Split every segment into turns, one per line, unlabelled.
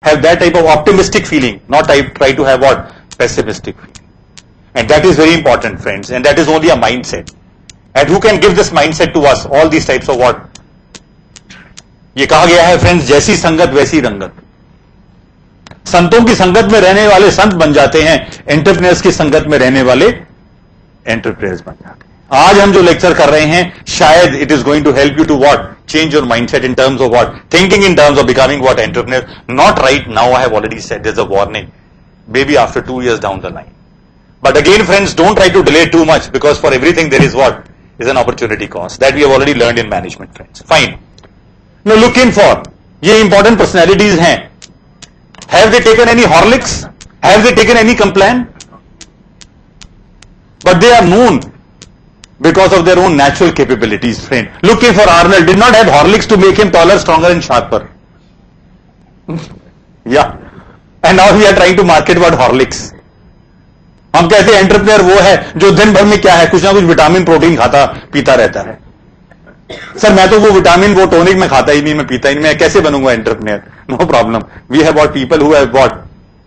have that type of optimistic feeling, not try to have what? Pessimistic feeling. And that is very important, friends, and that is only a mindset. And who can give this mindset to us? All these types of what? ये कहा गया है friends, जैसी संगत वैसी रंगत. संतों की संगत में रहने वाले संत बन जाते हैं, एंटरप्रेन्योर्स की संगत में रहने वाले एंटरप्रेन्योर्स बन जाते हैं. आज हम जो लेक्चर कर रहे हैं, शायद it is going to help you to what? Change your mindset in terms of what? Thinking in terms of becoming what? Entrepreneur. Not right now, I have already said there is a warning. Maybe after 2 years down the line. But again, friends, don't try to delay too much, because for everything there is what? Is an opportunity cost. That we have already learned in management, friends. Fine. Now look in for, ये important personalities हैं. Have they taken any Horlicks? Have they taken any Complan? But they are known because of their own natural capabilities, friend. Looking for Arnold did not have Horlicks to make him taller, stronger and sharper. Yeah. And now we are trying to market what? Horlicks. हम कहते हैं entrepreneur वो है जो दिन भर में क्या है, कुछ ना कुछ विटामिन प्रोटीन खाता पीता रहता है. सर मैं तो वो विटामिन वो टॉनिक में खाता ही नहीं, मैं पीता ही नहीं, मैं कैसे बनूंगा entrepreneur? No problem. We have what people who have what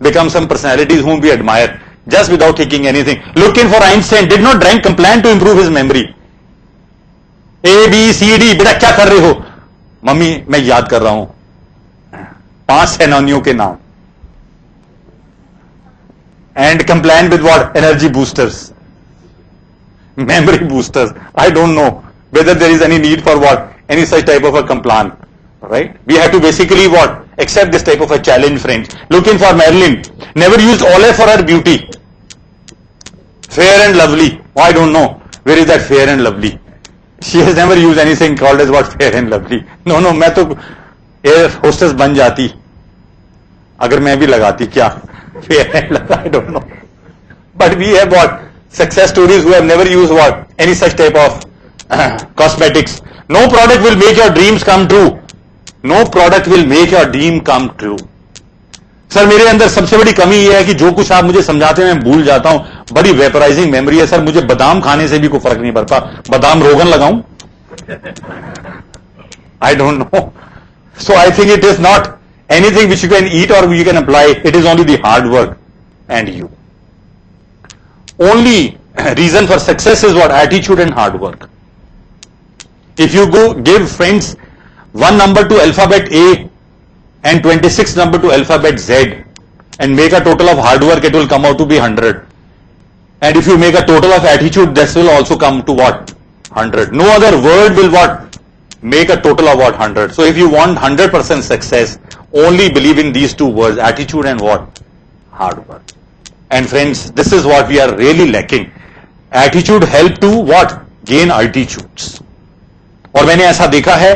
become some personalities whom we admire just without taking anything. Looking for Einstein did not drink Complan to improve his memory. A B C D. बेटा क्या कर रहे हो? Mummy मैं याद कर रहा हूं 5 सेनानियों के नाम. And Complan with what? Energy boosters, memory boosters. I don't know whether there is any need for what? Any such type of a Complan, right? We have to basically what? Accept this type of a challenge, friends. Looking for Marilyn. Never used olive for her beauty. Fair and lovely. Oh, I don't know. Where is that fair and lovely? She has never used anything called as what? Fair and lovely. No, मैं तो air hostess बन जाती अगर मैं भी लगाती. क्या fair and lovely? I don't know. But we have what? Success stories who have never used what? Any such type of cosmetics. No product will make your dreams come true. No product will make your dream come true. Sir मेरे अंदर सबसे बड़ी कमी यह है कि जो कुछ आप मुझे समझाते हैं मैं भूल जाता हूं. बड़ी वेपराइजिंग मेमोरी है सर. मुझे बादाम खाने से भी कोई फर्क नहीं पड़ता. बादाम रोगन लगाऊं? I don't know. So I think it is not anything which you can eat or you can apply. It is only the hard work and you. Only reason for success is what? Attitude and hard work. If you go give friends one number to alphabet A and 26 number to alphabet Z and make a total of hard work, it will come out to be 100. And if you make a total of attitude, this will also come to what? 100. No other word will what? Make a total of what? 100. So if you want 100% success, only believe in these two words, attitude and what? Hard work. And friends, this is what we are really lacking. Attitude help to what? Gain altitudes. और मैंने ऐसा देखा है,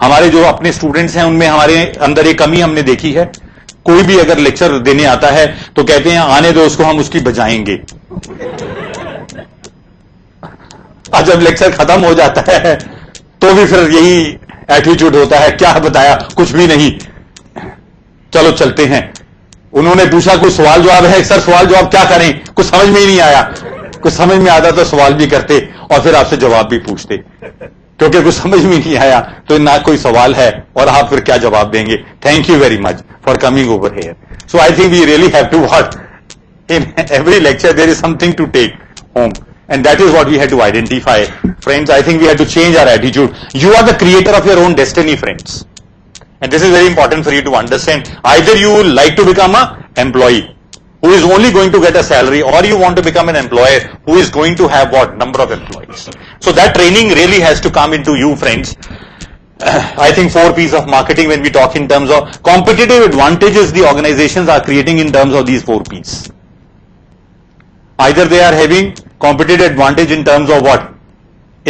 हमारे जो अपने students हैं उनमें हमारे अंदर एक कमी हमने देखी है. कोई भी अगर लेक्चर देने आता है तो कहते हैं आने दो उसको, हम उसकी बजाएंगे. और जब लेक्चर खत्म हो जाता है तो भी फिर यही एटीट्यूड होता है, क्या बताया? कुछ भी नहीं, चलो चलते हैं. उन्होंने पूछा कुछ सवाल जवाब है, सर सवाल जवाब क्या करें? कुछ समझ में ही नहीं आया. कुछ समझ में आता तो सवाल भी करते और फिर आपसे जवाब भी पूछते. क्योंकि कुछ समझ में नहीं आया तो ना कोई सवाल है और आप फिर क्या जवाब देंगे. Thank you very much for coming over here. So I think we really have to what? In every lecture there is something to take home. And that is what we had to identify. Friends, I think we had to change our attitude. You are the creator of your own destiny, friends. And this is very important for you to understand. Either you like to become an employee who is only going to get a salary, or you want to become an employer who is going to have what? Number of employees. So that training really has to come into you, friends. I think 4 P's of marketing, when we talk in terms of competitive advantages the organizations are creating in terms of these 4 P's. Either they are having competitive advantage in terms of what?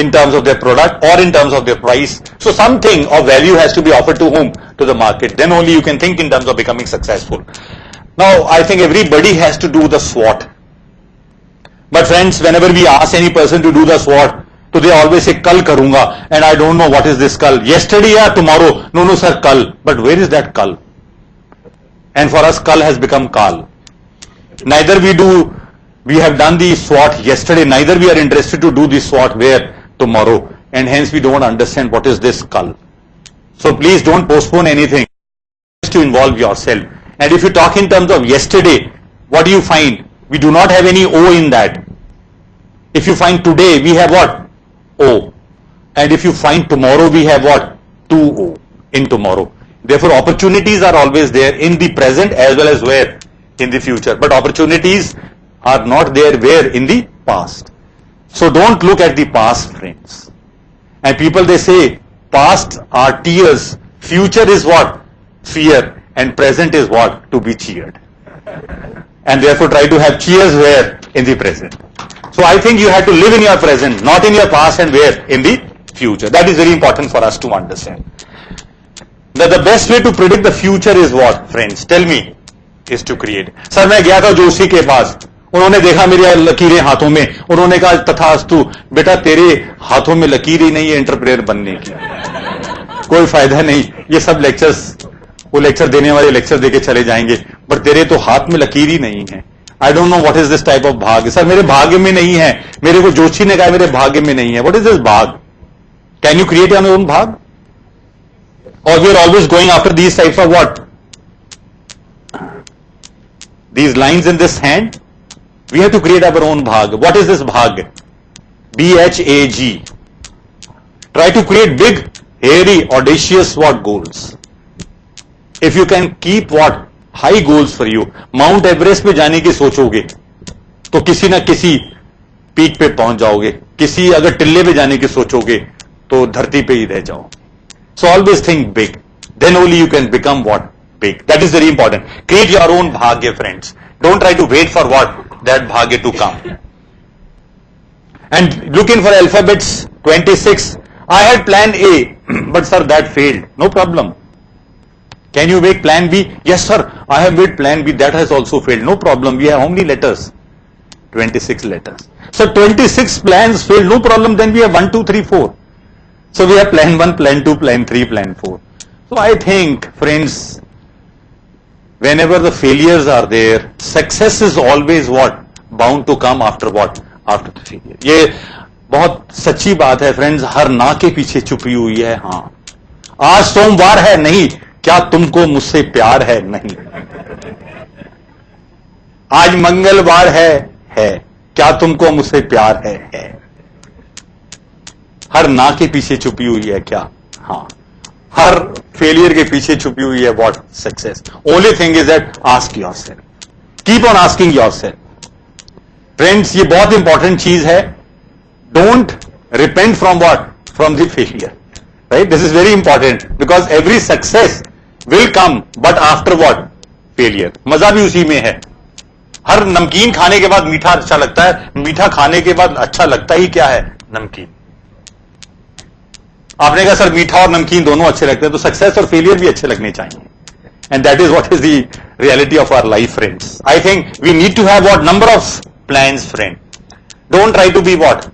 In terms of their product or in terms of their price. So something of value has to be offered to whom? To the market. Then only you can think in terms of becoming successful. Now I think everybody has to do the SWOT. But friends, whenever we ask any person to do the SWOT, so they always say kal karunga, and I don't know what is this kal. Yesterday or tomorrow? No sir, kal. But where is that kal? And for us kal has become kal. Neither we have done the SWOT yesterday, neither we are interested to do the SWOT where? Tomorrow. And hence we don't understand what is this kal. So please don't postpone anything. to involve yourself. And if you talk in terms of yesterday, what do you find? We do not have any O in that. If you find today, we have what? O. And if you find tomorrow, we have what? 2O in tomorrow. Therefore, opportunities are always there in the present as well as where? In the future. But opportunities are not there where? In the past. So don't look at the past, friends. And people, they say, past are tears, future is what? Fear, and present is what? To be cheered. And therefore try to have cheers where? In the present. So I think you have to live in your present, not in your past, and where? In the future. That is very important for us to understand. That the best way to predict the future is what, friends? Tell me. Is to create. Sir, मैं गया था जोशी के पास, उन्होंने देखा मेरी लकीरें हाथों में, उन्होंने कहा तथास्तु बेटा तेरे हाथों में लकीर ही नहीं है एंटरप्रेन्योर बनने की, कोई फायदा नहीं, ये सब लेक्चर्स, वो लेक्चर देने वाले लेक्चर देके चले जाएंगे, पर तेरे तो हाथ में लकीर ही नहीं है. I don't know what is this type of भाग्य. सर मेरे भाग्य में नहीं है, मेरे को जोशी ने कहा मेरे भाग्य में नहीं है. व्हाट इज दिस भाग? Can you create your own भाग? और we are always going after these types of what? These lines in this hand, we have to create our own bhag. What is this bhag? B-H-A-G. Try to create big, hairy, audacious what goals. If you can keep what? High goals for you. Mount Everest पे जाने की सोचोगे तो किसी ना किसी peak पे पहुंच जाओगे. किसी अगर टिल्ले पे जाने की सोचोगे तो धरती पे ही रह जाओ. So always think big. Then only you can become what? Big. That is very important. Create your own bhagya, friends. Don't try to wait for what? That bhagya to come. And looking for alphabets 26. I had plan A, but sir, that failed. No problem. Can you make plan B? Yes, sir. I have made plan B. That has also failed. No problem. We have how many letters? 26 letters. So 26 plans failed. No problem. Then we have 1, 2, 3, 4. So we have plan 1, plan 2, plan 3, plan 4. So I think, friends, whenever the failures are there, success is always what? Bound to come after what? After the failure. ये बहुत सच्ची बात है friends. हर ना के पीछे छुपी हुई है हाँ. आज सोमवार है नहीं, क्या तुमको मुझसे प्यार है? नहीं. आज मंगलवार है क्या तुमको मुझसे प्यार है. हर ना के पीछे छुपी हुई है क्या? हाँ. हर फेलियर के पीछे छुपी हुई है what? Success. Only thing is that ask yourself. Keep on asking yourself. Friends, ये बहुत इंपॉर्टेंट चीज है. Don't repent from what? From the failure. Right? This is very important because every success will come but after what? Failure. मजा भी उसी में है. हर नमकीन खाने के बाद मीठा अच्छा लगता है, मीठा खाने के बाद अच्छा लगता ही क्या है? नमकीन. आपने कहा सर मीठा और नमकीन दोनों अच्छे लगते हैं, तो सक्सेस और फेलियर भी अच्छे लगने चाहिए. And that is what is the reality of our life, friends. I think we need to have what? Number of plans, friend. Don't try to be what?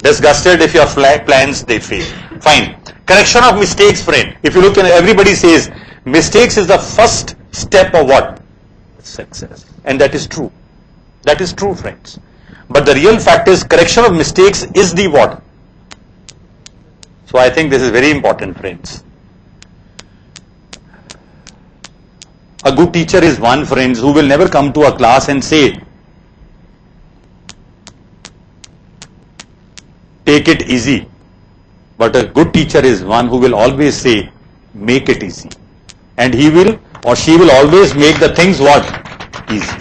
disgusted if your plans they fail. Fine. Correction of mistakes, friend. If you look at everybody says mistakes is the first step of what? Success. And that is true. That is true, friends. But the real fact is correction of mistakes is the what? So I think this is very important, friends. A good teacher is one, friends, who will never come to a class and say, take it easy. But a good teacher is one who will always say, make it easy. And he will or she will always make the things what? Easy.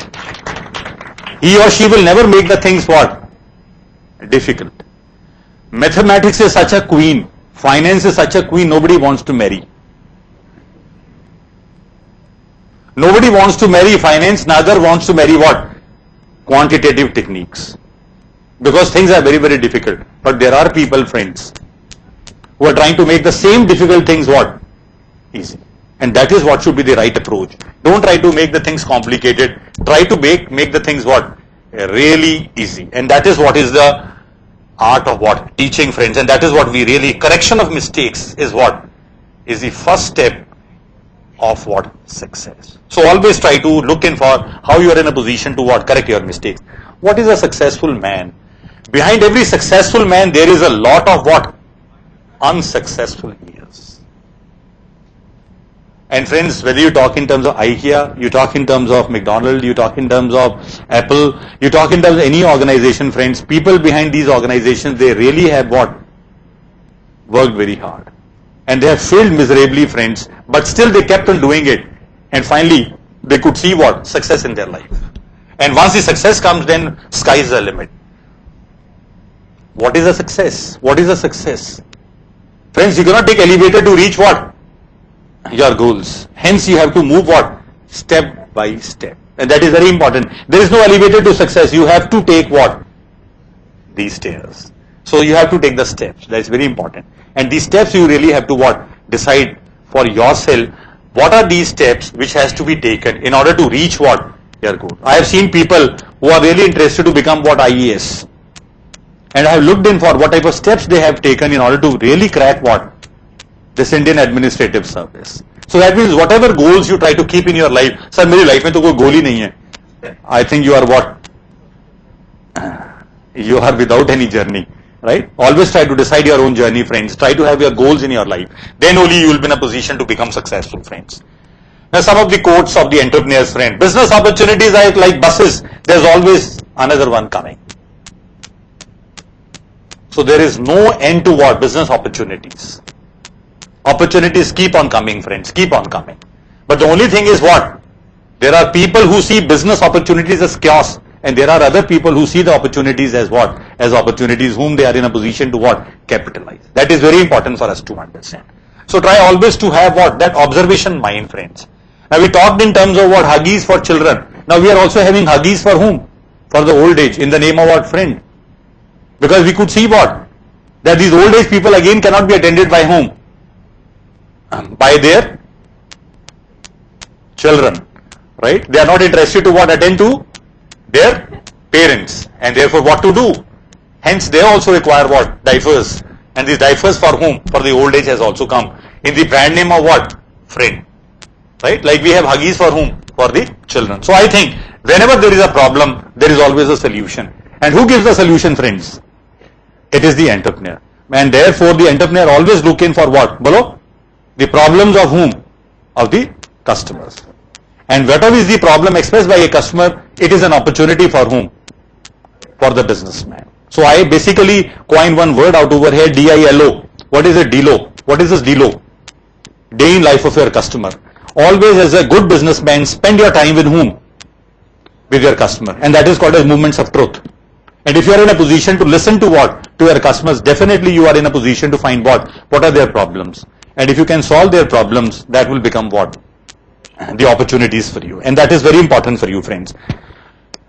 He or she will never make the things what? Difficult. Mathematics is such a queen. Finance is such a queen, nobody wants to marry. Nobody wants to marry finance, neither wants to marry what? Quantitative techniques. Because things are very, very difficult. But there are people, friends, who are trying to make the same difficult things what? Easy. And that is what should be the right approach. Don't try to make the things complicated. Try to make the things what? Really easy. And that is what is the art of what? Teaching, friends. And that is what we really, correction of mistakes is what? Is the first step of what? Success. So always try to look in for how you are in a position to what? Correct your mistakes. What is a successful man? Behind every successful man, there is a lot of what? Unsuccessful years. And friends, whether you talk in terms of IKEA, you talk in terms of McDonald's, you talk in terms of Apple, you talk in terms of any organization, friends, people behind these organizations, they really have what? Worked very hard. And they have failed miserably, friends, but still they kept on doing it. And finally, they could see what? Success in their life. And once the success comes, then sky is the limit. What is a success? What is a success? Friends, you cannot take elevator to reach what? Your goals. Hence, you have to move what? Step by step. And that is very important. There is no elevator to success. You have to take what? These stairs. So you have to take the steps. That is very important. And these steps you really have to what? Decide for yourself. What are these steps which has to be taken in order to reach what? Your goal. I have seen people who are really interested to become what? IAS. And I have looked in for what type of steps they have taken in order to really crack what? This Indian administrative service. So that means whatever goals you try to keep in your life, sir, मेरी life में तो कोई goal ही नहीं है. I think you are what? You are without any journey, right? Always try to decide your own journey, friends. Try to have your goals in your life. Then only you will be in a position to become successful, friends. Now some of the quotes of the entrepreneurs, friend. Business opportunities are like buses. There's always another one coming. So there is no end to what? Business opportunities. Opportunities keep on coming, friends, keep on coming. But the only thing is what? There are people who see business opportunities as chaos, and there are other people who see the opportunities as what? As opportunities whom they are in a position to what? Capitalize. That is very important for us to understand. So try always to have what? That observation mind, friends. Now we talked in terms of what? Huggies for children. Now we are also having Huggies for whom? For the old age, in the name of what? Friend. Because we could see what? That these old age people again cannot be attended by whom? By their children, right? They are not interested to what? Attend to their parents, and therefore what to do? Hence they also require what? Diapers. And these diapers for whom? For the old age has also come in the brand name of what? Friend, right? Like we have Huggies for whom? For the children. So I think whenever there is a problem, there is always a solution. And who gives the solution, friends? It is the entrepreneur. And therefore the entrepreneur always look in for what? Bolo? The problems of whom? Of the customers. And whatever is the problem expressed by a customer, it is an opportunity for whom? For the businessman. So I basically coined one word out over here, DILO. What is a DILO? What is this DILO? Day in life of your customer. Always as a good businessman, spend your time with whom? With your customer. And that is called as movements of truth. And if you are in a position to listen to what? To your customers, definitely you are in a position to find what? What are their problems? And if you can solve their problems, that will become what? The opportunities for you. And that is very important for you, friends.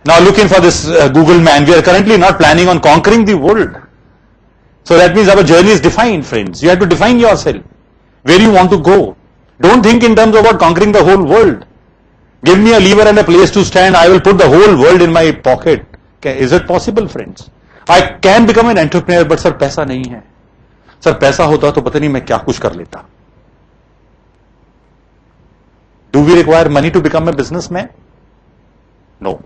Now looking for this Google man, we are currently not planning on conquering the world. So that means our journey is defined, friends. You have to define yourself. Where you want to go. Don't think in terms of what? Conquering the whole world. Give me a lever and a place to stand. I will put the whole world in my pocket. Okay. Is it possible, friends? I can become an entrepreneur, but sir, पैसा नहीं है. Sir पैसा होता तो पता नहीं मैं क्या कुछ कर लेता. Do we require money to become a businessman? No.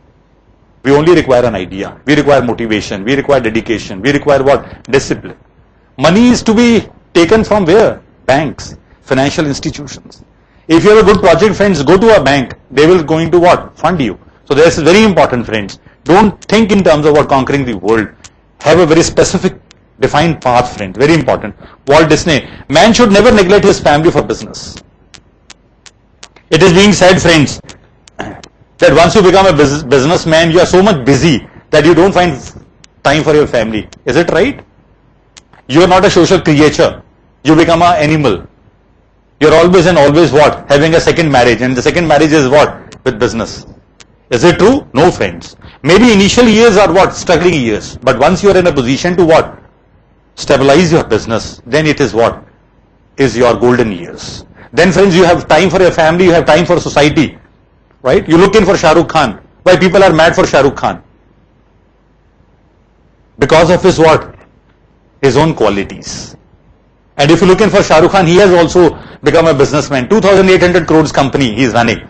We only require an idea. We require motivation. We require dedication. We require what? Discipline. Money is to be taken from where? Banks, financial institutions. If you have a good project, friends, go to a bank. They will going to what? Fund you. So this is very important, friends. Don't think in terms of what? Conquering the world. Have a very specific defined path, friends. Very important. Walt Disney. Man should never neglect his family for business. It is being said, friends, that once you become a businessman, you are so much busy that you don't find time for your family. Is it right? You are not a social creature. You become an animal. You are always and always what? Having a second marriage. And the second marriage is what? With business. Is it true? No, friends. Maybe initial years are what? Struggling years. But once you are in a position to what? Stabilize your business, then it is what? Is your golden years. Then, friends, you have time for your family, you have time for society. Right? You look in for Shah Rukh Khan. Why people are mad for Shah Rukh Khan? Because of his what? His own qualities. And if you look in for Shah Rukh Khan, he has also become a businessman. 2,800 crores company he is running.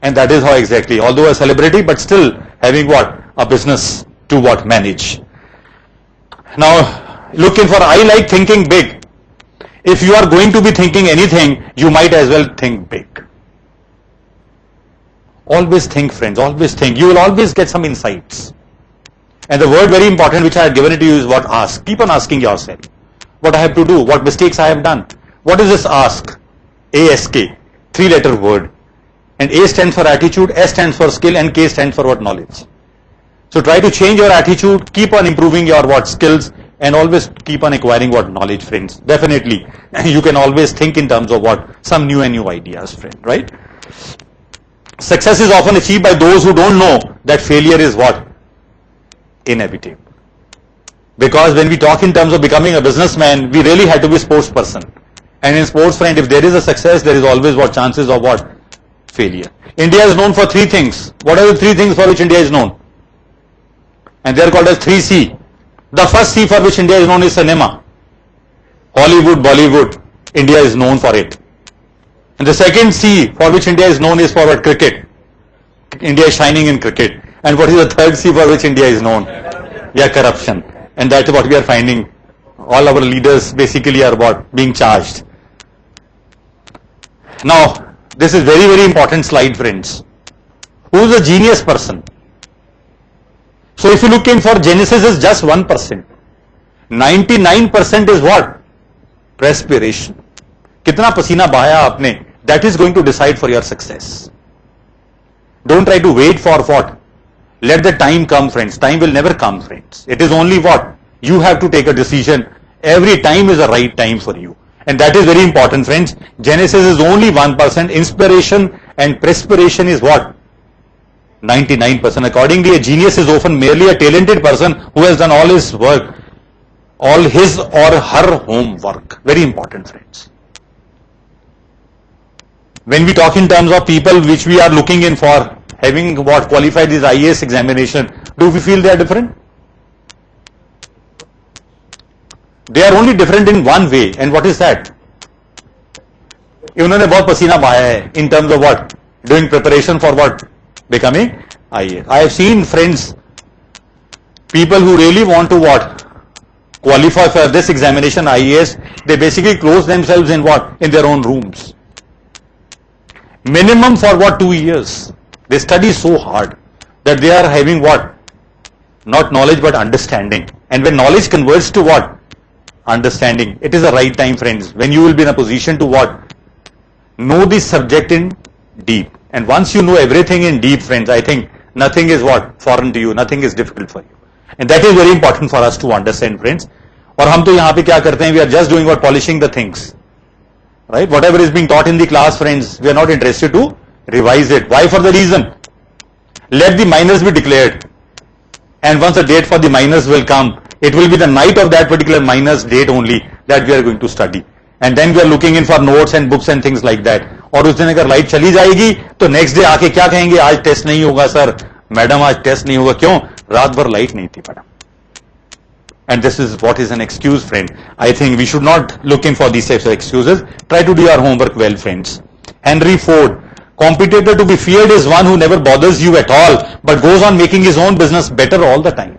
And that is how exactly, although a celebrity, but still having what? A business to what? Manage. Now, looking for, I like thinking big. if you are going to be thinking anything, you might as well think big. Always think, friends, always think. You will always get some insights. And the word very important which I have given it to you is what? Ask. Keep on asking yourself. What I have to do, what mistakes I have done. What is this ask? ASK, 3-letter word. And A stands for attitude, S stands for skill, and K stands for what? Knowledge. So try to change your attitude, keep on improving your what? Skills, and always keep on acquiring what? Knowledge, friends. Definitely. You can always think in terms of what? Some new and new ideas, friend, right? Success is often achieved by those who don't know that failure is what? Inevitable. Because when we talk in terms of becoming a businessman, we really have to be a sports person. And in sports, friend, if there is a success, there is always what? Chances of what? Failure. India is known for 3 things. What are the 3 things for which India is known? And they are called as 3C. The first C for which India is known is cinema. Hollywood, Bollywood. India is known for it. And the second C for which India is known is for what? Cricket. India is shining in cricket. And what is the third C for which India is known? Yeah, corruption. And that's what we are finding. All our leaders basically are what? Being charged. Now, this is very, very important slide, friends. Who is a genius person? So if you look in for Genesis is just 1%. 99% is what? Perspiration. कितना पसीना बहाया आपने? That is going to decide for your success. Don't try to wait for what? Let the time come, friends. Time will never come, friends. It is only what? You have to take a decision. Every time is the right time for you. And that is very important, friends. Genesis is only 1%. Inspiration and perspiration is what? 99%. Accordingly, a genius is often merely a talented person who has done all his work, all his or her homework. Very important, friends. When we talk in terms of people which we are looking in for having what qualified this IAS examination, do we feel they are different? They are only different in one way, and what is that? उन्होंने बहुत पसीना बहाया है in terms of what? Doing preparation for what? Becoming IAS. I have seen, friends, people who really want to what? Qualify for this examination IAS, they basically close themselves in what? In their own rooms. Minimum for what? 2 years. They study so hard that they are having what? Not knowledge but understanding. And when knowledge converts to what? Understanding. It is the right time, friends, when you will be in a position to what? Know this subject in deep. And once you know everything in deep, friends, I think nothing is what? Foreign to you. Nothing is difficult for you. And that is very important for us to understand, friends. और हम तो यहाँ पे क्या करते हैं? We are just doing what? Polishing the things. Right? Whatever is being taught in the class, friends, we are not interested to revise it. Why? For the reason. Let the minors be declared. And once the date for the minors will come, it will be the night of that particular minors date only that we are going to study. And then we are looking in for notes and books and things like that. और उस दिन अगर light चली जाएगी तो next day आके क्या कहेंगे? आज टेस्ट नहीं होगा सर, मैडम आज टेस्ट नहीं होगा. क्यों? रात भर लाइट नहीं थी madam. And this is what is an excuse, friend. I think we should not look in for these types of excuses. Try to do our homework well, friends. Henry Ford. Competitor to be feared is one who never bothers you at all, but goes on making his own business better all the time.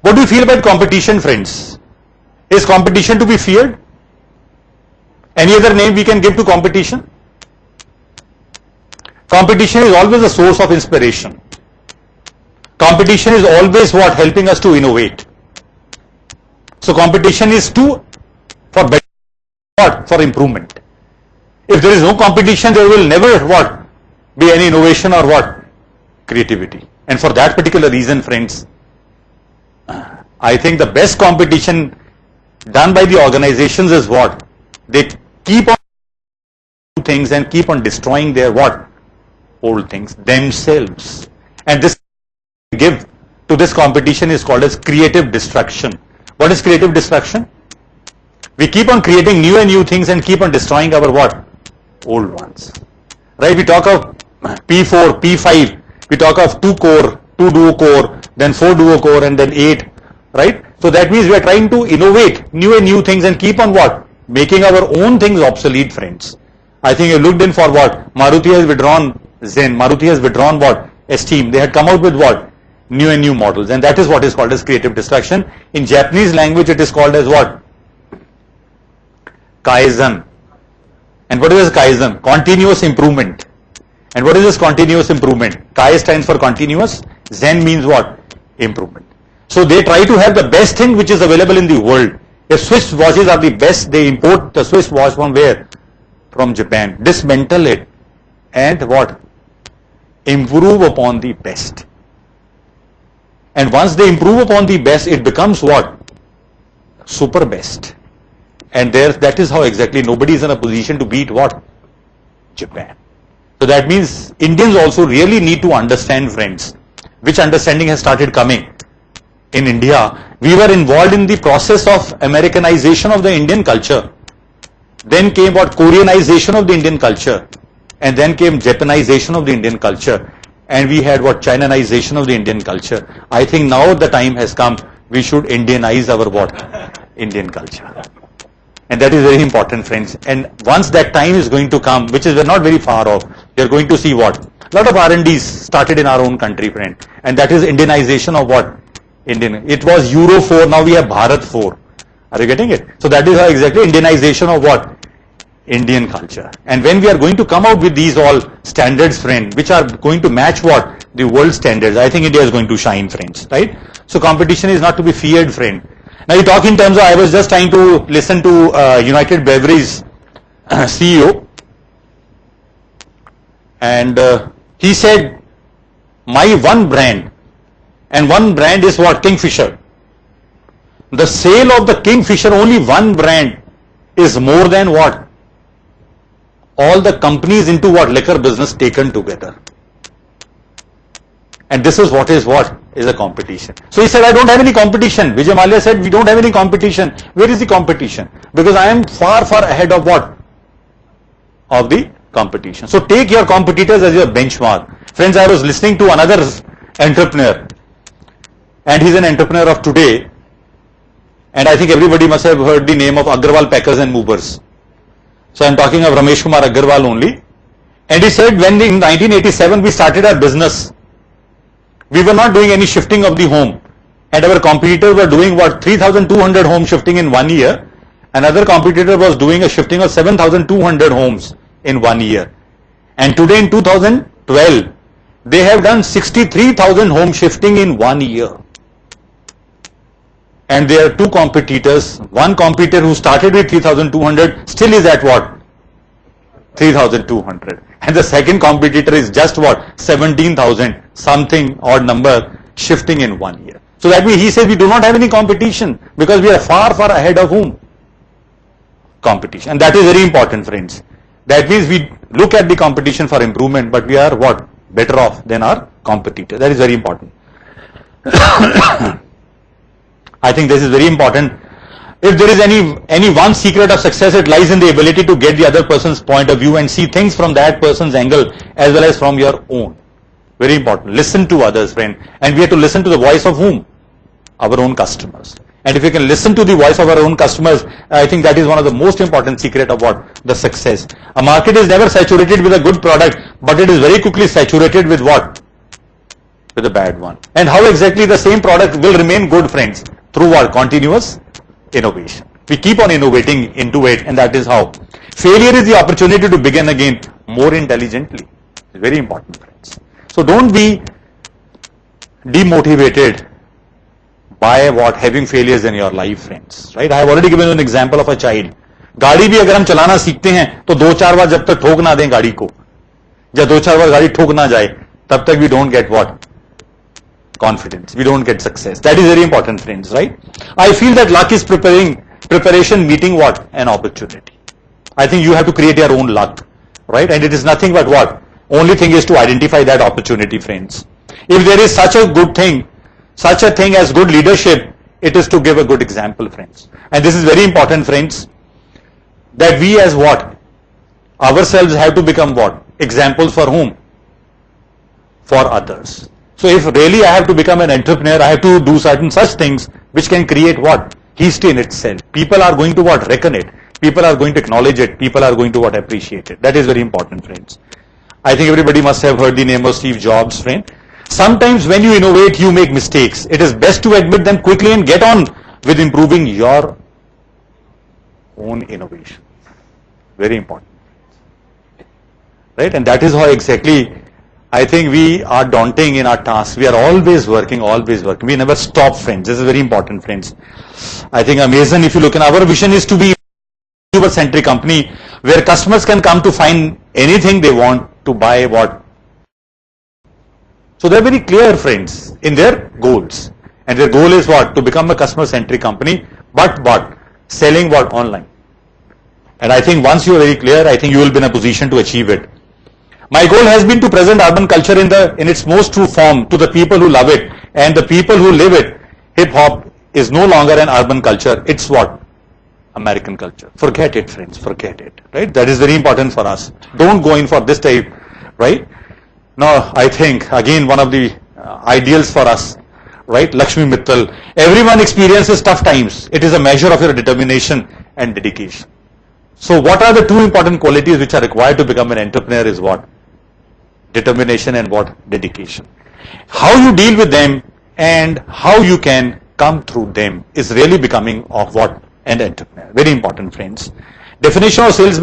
What do you feel about competition, friends? Is competition to be feared? Any other name we can give to competition? Competition is always a source of inspiration. Competition is always what? Helping us to innovate. So competition is for better, what? For improvement. If there is no competition, there will never what? Be any innovation or what? Creativity. And for that particular reason, friends, I think the best competition done by the organizations is what? They keep on doing things and keep on destroying their what? Old things themselves. And this give to this competition is called as creative destruction. What is creative destruction? We keep on creating new and new things and keep on destroying our what? Old ones. Right? We talk of P4, P5. We talk of 2 core, 2 duo core, then 4 duo core, and then 8. Right? So that means we are trying to innovate new and new things and keep on what? Making our own things obsolete, friends. I think you looked in for what? Maruti has withdrawn Zen. Maruti has withdrawn what? Esteem. They had come out with what? New and new models. And that is what is called as creative destruction. In Japanese language, it is called as what? Kaizen. And what is this Kaizen? Continuous improvement. And what is this continuous improvement? Kai stands for continuous. Zen means what? Improvement. So they try to have the best thing which is available in the world. If Swiss watches are the best, they import the Swiss watch from where? From Japan. Dismantle it. And what? Improve upon the best. And once they improve upon the best, it becomes what? Super best. And there, that is how exactly nobody is in a position to beat what? Japan. So that means Indians also really need to understand, friends, which understanding has started coming. In India, we were involved in the process of Americanization of the Indian culture. Then came what? Koreanization of the Indian culture. And then came Japanization of the Indian culture. And we had what? Chinanization of the Indian culture. I think now the time has come, we should Indianize our what? Indian culture. And that is very important, friends. And once that time is going to come, which is we're not very far off, we are going to see what? A lot of R&Ds started in our own country, friend. And that is Indianization of what? Indian. It was Euro 4, now we have Bharat 4. Are you getting it? So that is how exactly Indianization of what? Indian culture. And when we are going to come out with these all standards, friend, which are going to match what? The world standards, I think India is going to shine, friends. Right? So competition is not to be feared, friend. Now you talk in terms of, I was just trying to listen to United Breweries CEO, and he said, my one brand, and one brand is what? Kingfisher. The sale of the Kingfisher, only one brand, is more than what? All the companies into what? Liquor business taken together. And this is what is a competition. So he said, I don't have any competition. Vijay Mallya said, we don't have any competition. Where is the competition? Because I am far, far ahead of what? Of the competition. So take your competitors as your benchmark. Friends, I was listening to another entrepreneur. And he's an entrepreneur of today. And I think everybody must have heard the name of Agrawal Packers and Movers. So I'm talking of Ramesh Kumar Agrawal only. And he said, when in 1987 we started our business, we were not doing any shifting of the home. And our competitors were doing what? 3,200 home shifting in 1 year. Another competitor was doing a shifting of 7,200 homes in 1 year. And today in 2012, they have done 63,000 home shifting in 1 year. And there are two competitors. One competitor who started with 3,200 still is at what? 3,200. And the second competitor is just what? 17,000, something odd number, shifting in 1 year. So that means he says we do not have any competition because we are far, far ahead of whom? Competition. And that is very important, friends. That means we look at the competition for improvement, but we are what? Better off than our competitor. That is very important. I think this is very important. If there is any one secret of success, it lies in the ability to get the other person's point of view and see things from that person's angle as well as from your own. Very important. Listen to others, friend. And we have to listen to the voice of whom? Our own customers. And if we can listen to the voice of our own customers, I think that is one of the most important secret of what? The success. A market is never saturated with a good product, but it is very quickly saturated with what? With a bad one. And how exactly the same product will remain good, friends? Through what? Continuous innovation. We keep on innovating into it, and that is how. Failure is the opportunity to begin again more intelligently. It's very important, friends. So don't be demotivated by what? Having failures in your life, friends. Right? I have already given you an example of a child. गाड़ी भी अगर हम चलाना सीखते हैं तो 2-4 बार जब तक ठोक ना दें गाड़ी को, जब 2-4 बार गाड़ी ठोक ना जाए, तब तक we don't get what? Confidence. We don't get success. That is very important, friends, right? I feel that luck is preparation meeting what? An opportunity. I think you have to create your own luck, right? And it is nothing but what? Only thing is to identify that opportunity, friends. If there is such a good thing, such a thing as good leadership, it is to give a good example, friends. And this is very important, friends, that we as what? Ourselves have to become what? Examples for whom? For others. So if really I have to become an entrepreneur, I have to do certain such things which can create what? History in itself. People are going to what? Reckon it. People are going to acknowledge it. People are going to what? Appreciate it. That is very important, friends. I think everybody must have heard the name of Steve Jobs, friend. Sometimes when you innovate, you make mistakes. It is best to admit them quickly and get on with improving your own innovation. Very important. Right? And that is how exactly I think we are daunting in our tasks. We are always working, always working. We never stop, friends. This is very important, friends. I think amazing if you look, and our vision is to be a consumer-centric company where customers can come to find anything they want to buy what. So they're very clear, friends, in their goals. And their goal is what? To become a customer-centric company, but what? Selling what? Online. And I think once you are very clear, I think you will be in a position to achieve it. My goal has been to present urban culture in its most true form to the people who love it and the people who live it. Hip hop is no longer an urban culture. It's what? American culture. Forget it, friends. Forget it. Right? That is very important for us. Don't go in for this type. Right? Now, I think again one of the ideals for us. Right? Lakshmi Mittal. Everyone experiences tough times. It is a measure of your determination and dedication. So, what are the two important qualities which are required to become an entrepreneur is what? Determination and what? Dedication. How you deal with them and how you can come through them is really becoming of what? An entrepreneur. Very important, friends. Definition of salesman.